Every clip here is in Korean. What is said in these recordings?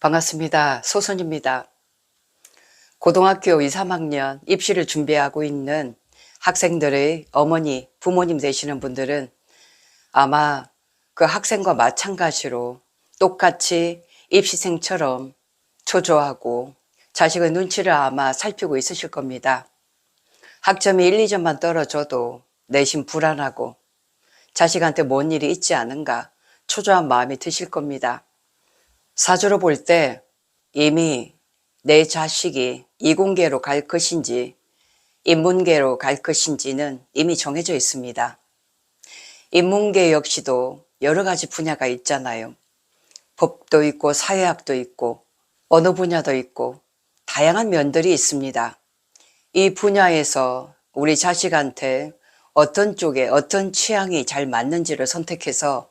반갑습니다. 소선입니다. 고등학교 2, 3학년 입시를 준비하고 있는 학생들의 어머니, 부모님 되시는 분들은 아마 그 학생과 마찬가지로 똑같이 입시생처럼 초조하고 자식의 눈치를 아마 살피고 있으실 겁니다. 학점이 1, 2점만 떨어져도 내심 불안하고 자식한테 뭔 일이 있지 않은가 초조한 마음이 드실 겁니다. 사주로 볼 때 이미 내 자식이 이공계로 갈 것인지 인문계로 갈 것인지는 이미 정해져 있습니다. 인문계 역시도 여러 가지 분야가 있잖아요. 법도 있고 사회학도 있고 어느 분야도 있고 다양한 면들이 있습니다. 이 분야에서 우리 자식한테 어떤 쪽에 어떤 취향이 잘 맞는지를 선택해서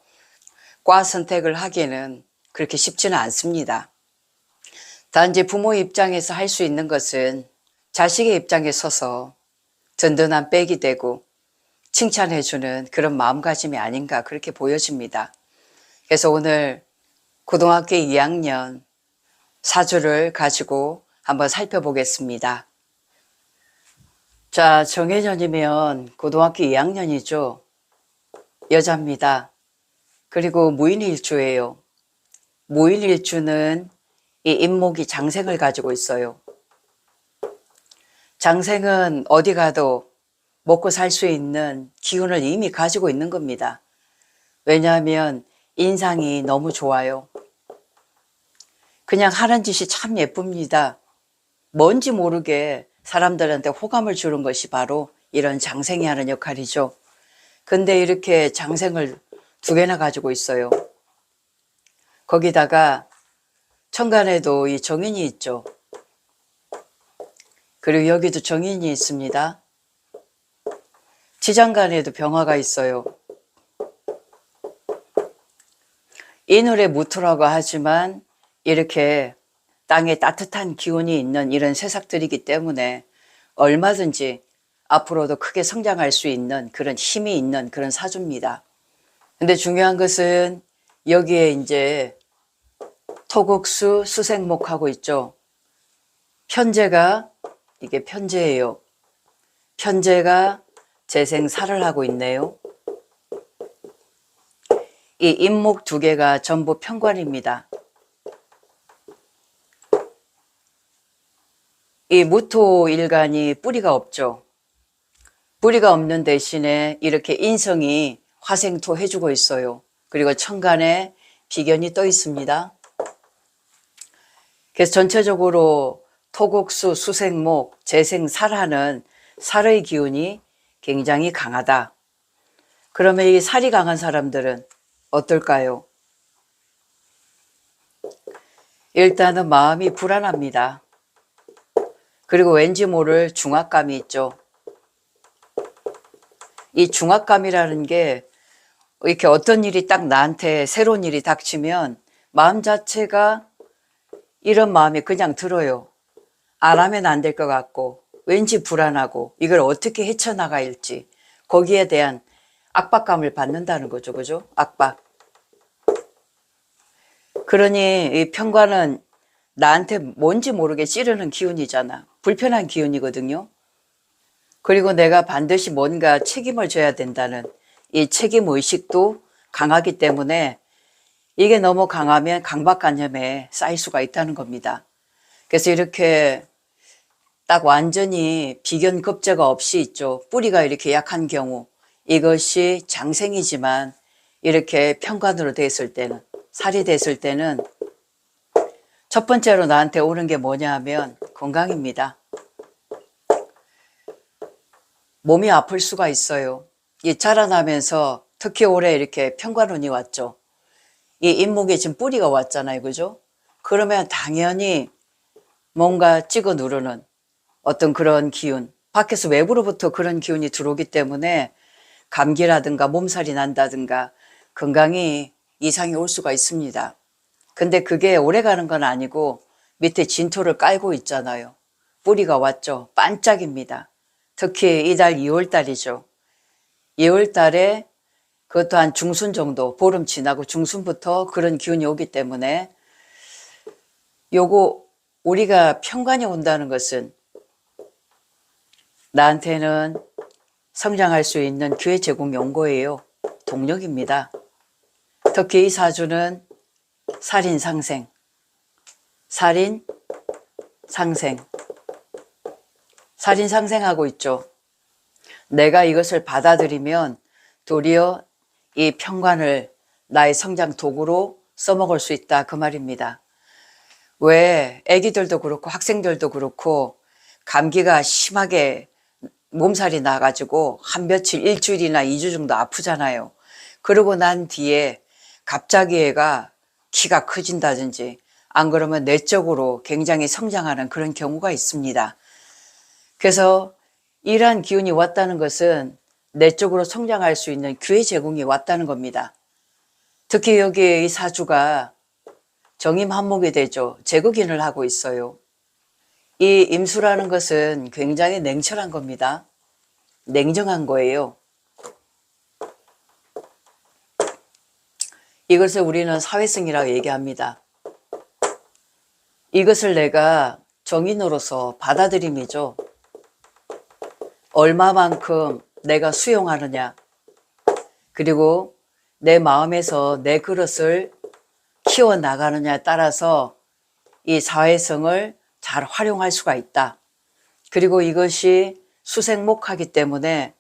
과 선택을 하기는 그렇게 쉽지는 않습니다. 단지 부모 입장에서 할 수 있는 것은 자식의 입장에 서서 든든한 백이 되고 칭찬해주는 그런 마음가짐이 아닌가 그렇게 보여집니다. 그래서 오늘 고등학교 2학년 사주를 가지고 한번 살펴보겠습니다. 자, 정해년이면 고등학교 2학년이죠. 여자입니다. 그리고 무인일주예요. 무인일주는 이 인목이 장생을 가지고 있어요. 장생은 어디 가도 먹고 살 수 있는 기운을 이미 가지고 있는 겁니다. 왜냐하면 인상이 너무 좋아요. 그냥 하는 짓이 참 예쁩니다. 뭔지 모르게 사람들한테 호감을 주는 것이 바로 이런 장생이 하는 역할이죠. 근데 이렇게 장생을 2개나 가지고 있어요. 거기다가 천간에도 이 정인이 있죠. 그리고 여기도 정인이 있습니다. 지장간에도 병화가 있어요. 인월의 무토라고 하지만 이렇게 땅에 따뜻한 기운이 있는 이런 새싹들이기 때문에 얼마든지 앞으로도 크게 성장할 수 있는 그런 힘이 있는 그런 사주입니다. 근데 중요한 것은 여기에 이제 토국수 수생목하고 있죠. 편제가 이게 편제예요. 편제가 재생살을 하고 있네요. 이 인목 2개가 전부 편관입니다. 이 무토일간이 뿌리가 없죠. 뿌리가 없는 대신에 이렇게 인성이 화생토 해주고 있어요. 그리고 천간에 비견이 떠 있습니다. 그래서 전체적으로 토국수, 수생목, 재생살하는 살의 기운이 굉장히 강하다. 그러면 이 살이 강한 사람들은 어떨까요? 일단은 마음이 불안합니다. 그리고 왠지 모를 중압감이 있죠. 이 중압감이라는 게 이렇게 어떤 일이 딱 나한테 새로운 일이 닥치면 마음 자체가 이런 마음이 그냥 들어요. 안 하면 안 될 것 같고 왠지 불안하고 이걸 어떻게 헤쳐나가야 할지 거기에 대한 압박감을 받는다는 거죠. 그죠? 압박. 그러니 이 편관은 나한테 뭔지 모르게 찌르는 기운이잖아. 불편한 기운이거든요. 그리고 내가 반드시 뭔가 책임을 져야 된다는 이 책임의식도 강하기 때문에 이게 너무 강하면 강박관념에 쌓일 수가 있다는 겁니다. 그래서 이렇게 딱 완전히 비견급제가 없이 있죠. 뿌리가 이렇게 약한 경우 이것이 장생이지만 이렇게 편관으로 됐을 때는 살이 됐을 때는 첫 번째로 나한테 오는 게 뭐냐 하면 건강입니다. 몸이 아플 수가 있어요. 이 자라나면서 특히 올해 이렇게 편관운이 왔죠. 이 인목에 지금 뿌리가 왔잖아요. 그죠? 그러면 당연히 뭔가 찍어 누르는 어떤 그런 기운, 밖에서 외부로부터 그런 기운이 들어오기 때문에 감기라든가 몸살이 난다든가 건강이 이상이 올 수가 있습니다. 근데 그게 오래 가는 건 아니고 밑에 진토를 깔고 있잖아요. 뿌리가 왔죠. 반짝입니다. 특히 이달 2월 달이죠. 2월 달에 그것도 한 중순 정도, 보름 지나고 중순부터 그런 기운이 오기 때문에 요거 우리가 평관이 온다는 것은 나한테는 성장할 수 있는 기회 제공이 온 거예요. 동력입니다. 특히 이 사주는 살인상생, 살인상생하고 있죠. 내가 이것을 받아들이면 도리어 이 평관을 나의 성장 도구로 써먹을 수 있다 그 말입니다. 왜 애기들도 그렇고 학생들도 그렇고 감기가 심하게 몸살이 나가지고 한 며칠 일주일이나 2주 정도 아프잖아요. 그러고 난 뒤에 갑자기 애가 키가 커진다든지 안 그러면 내적으로 굉장히 성장하는 그런 경우가 있습니다. 그래서 이러한 기운이 왔다는 것은 내적으로 성장할 수 있는 기회 제공이 왔다는 겁니다. 특히 여기에 이 사주가 정임한목이 되죠. 제국인을 하고 있어요. 이 임수라는 것은 굉장히 냉철한 겁니다. 냉정한 거예요. 이것을 우리는 사회성이라고 얘기합니다. 이것을 내가 정인으로서 받아들임이죠. 얼마만큼 내가 수용하느냐, 그리고 내 마음에서 내 그릇을 키워나가느냐에 따라서 이 사회성을 잘 활용할 수가 있다. 그리고 이것이 수생목하기 때문에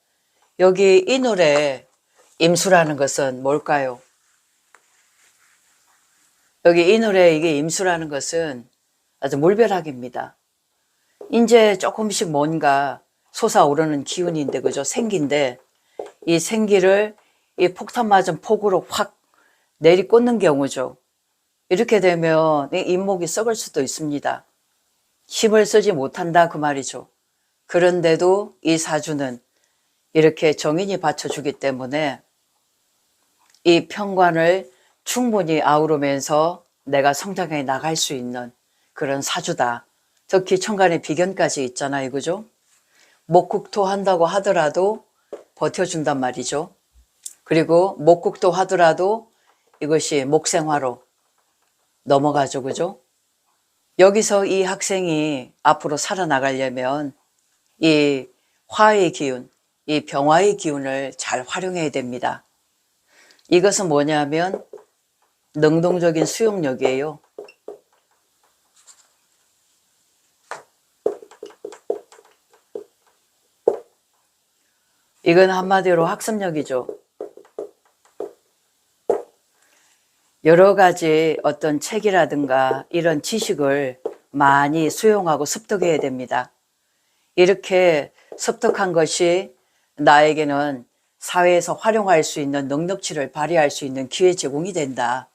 여기 이 노래 임수라는 것은 뭘까요? 여기 이 노래 이게 임수라는 것은 아주 물벼락입니다. 이제 조금씩 뭔가 솟아오르는 기운인데, 그죠? 생기인데, 이 생기를 이 폭탄 맞은 폭으로 확 내리꽂는 경우죠. 이렇게 되면 이 잇목이 썩을 수도 있습니다. 힘을 쓰지 못한다 그 말이죠. 그런데도 이 사주는 이렇게 정인이 받쳐주기 때문에 이 평관을 충분히 아우르면서 내가 성장해 나갈 수 있는 그런 사주다. 특히 천간에 비견까지 있잖아요. 그죠? 목국토 한다고 하더라도 버텨준단 말이죠. 그리고 목국토 하더라도 이것이 목생화로 넘어가죠. 그죠? 여기서 이 학생이 앞으로 살아나가려면 이 화의 기운, 이 병화의 기운을 잘 활용해야 됩니다. 이것은 뭐냐면 능동적인 수용력이에요. 이건 한마디로 학습력이죠. 여러 가지 어떤 책이라든가 이런 지식을 많이 수용하고 습득해야 됩니다. 이렇게 습득한 것이 나에게는 사회에서 활용할 수 있는 능력치를 발휘할 수 있는 기회 제공이 된다.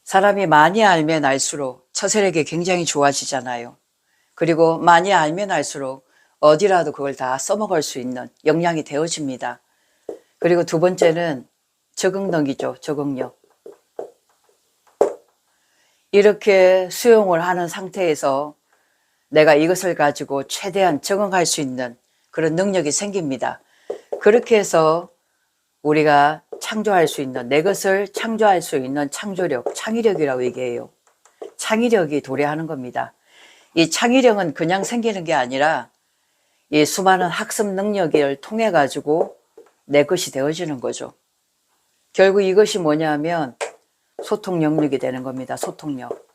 사람이 많이 알면 알수록 처세력이 굉장히 좋아지잖아요. 그리고 많이 알면 알수록 어디라도 그걸 다 써먹을 수 있는 역량이 되어집니다. 그리고 두 번째는 적응력이죠. 적응력. 이렇게 수용을 하는 상태에서 내가 이것을 가지고 최대한 적응할 수 있는 그런 능력이 생깁니다. 그렇게 해서 우리가 창조할 수 있는, 내 것을 창조할 수 있는 창조력, 창의력이라고 얘기해요. 창의력이 도래하는 겁니다. 이 창의력은 그냥 생기는 게 아니라 이 수많은 학습 능력을 통해 가지고 내 것이 되어지는 거죠. 결국 이것이 뭐냐면 소통 영역이 되는 겁니다. 소통력.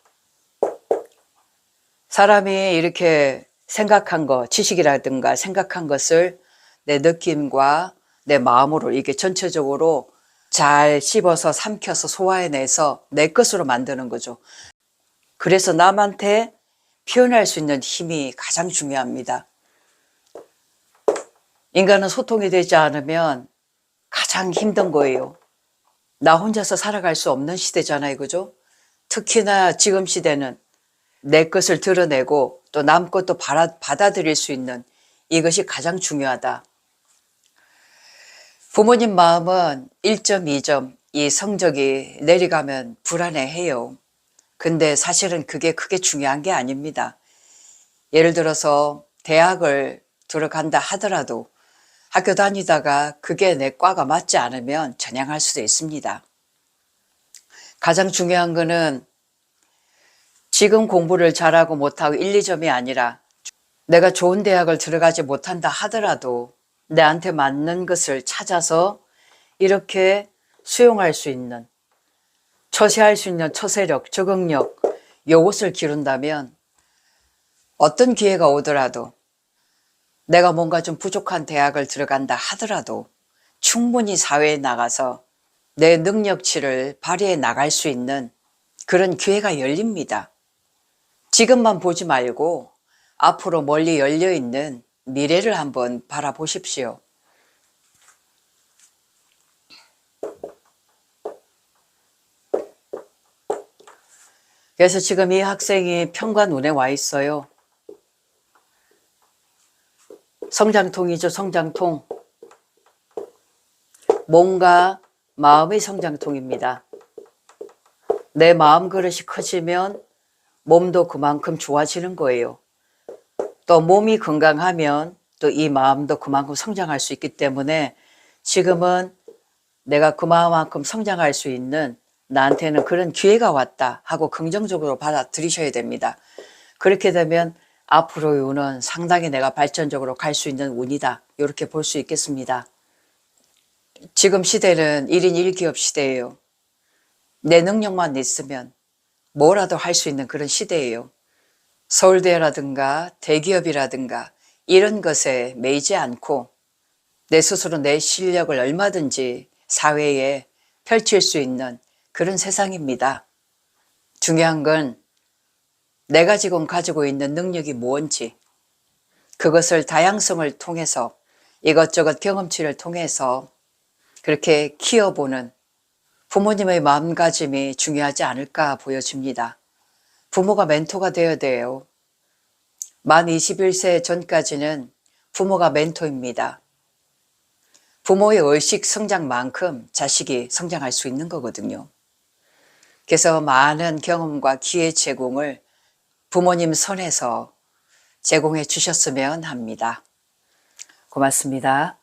사람이 이렇게 생각한 거, 지식이라든가 생각한 것을 내 느낌과 내 마음으로 이게 전체적으로 잘 씹어서 삼켜서 소화해내서 내 것으로 만드는 거죠. 그래서 남한테 표현할 수 있는 힘이 가장 중요합니다. 인간은 소통이 되지 않으면 가장 힘든 거예요. 나 혼자서 살아갈 수 없는 시대잖아요. 그죠? 특히나 지금 시대는 내 것을 드러내고 또 남 것도 받아들일 수 있는 이것이 가장 중요하다. 부모님 마음은 1점, 2점 이 성적이 내려가면 불안해해요. 근데 사실은 그게 크게 중요한 게 아닙니다. 예를 들어서 대학을 들어간다 하더라도 학교 다니다가 그게 내 과가 맞지 않으면 전향할 수도 있습니다. 가장 중요한 거는 지금 공부를 잘하고 못하고 1, 2점이 아니라 내가 좋은 대학을 들어가지 못한다 하더라도 내한테 맞는 것을 찾아서 이렇게 수용할 수 있는, 처세할 수 있는 처세력, 적응력, 요것을 기른다면 어떤 기회가 오더라도 내가 뭔가 좀 부족한 대학을 들어간다 하더라도 충분히 사회에 나가서 내 능력치를 발휘해 나갈 수 있는 그런 기회가 열립니다. 지금만 보지 말고 앞으로 멀리 열려있는 미래를 한번 바라보십시오. 그래서 지금 이 학생이 편관운에 와 있어요. 성장통이죠, 성장통. 몸과 마음의 성장통입니다. 내 마음 그릇이 커지면 몸도 그만큼 좋아지는 거예요. 또 몸이 건강하면 또 이 마음도 그만큼 성장할 수 있기 때문에 지금은 내가 그 마음만큼 성장할 수 있는 나한테는 그런 기회가 왔다 하고 긍정적으로 받아들이셔야 됩니다. 그렇게 되면 앞으로의 운은 상당히 내가 발전적으로 갈 수 있는 운이다. 이렇게 볼 수 있겠습니다. 지금 시대는 1인 1기업 시대예요. 내 능력만 있으면 뭐라도 할 수 있는 그런 시대예요. 서울대라든가 대기업이라든가 이런 것에 매이지 않고 내 스스로 내 실력을 얼마든지 사회에 펼칠 수 있는 그런 세상입니다. 중요한 건 내가 지금 가지고 있는 능력이 뭔지, 그것을 다양성을 통해서 이것저것 경험치를 통해서 그렇게 키워보는 부모님의 마음가짐이 중요하지 않을까 보여집니다. 부모가 멘토가 되어야 돼요. 만 21세 전까지는 부모가 멘토입니다. 부모의 의식 성장만큼 자식이 성장할 수 있는 거거든요. 그래서 많은 경험과 기회 제공을 부모님 선에서 제공해 주셨으면 합니다. 고맙습니다.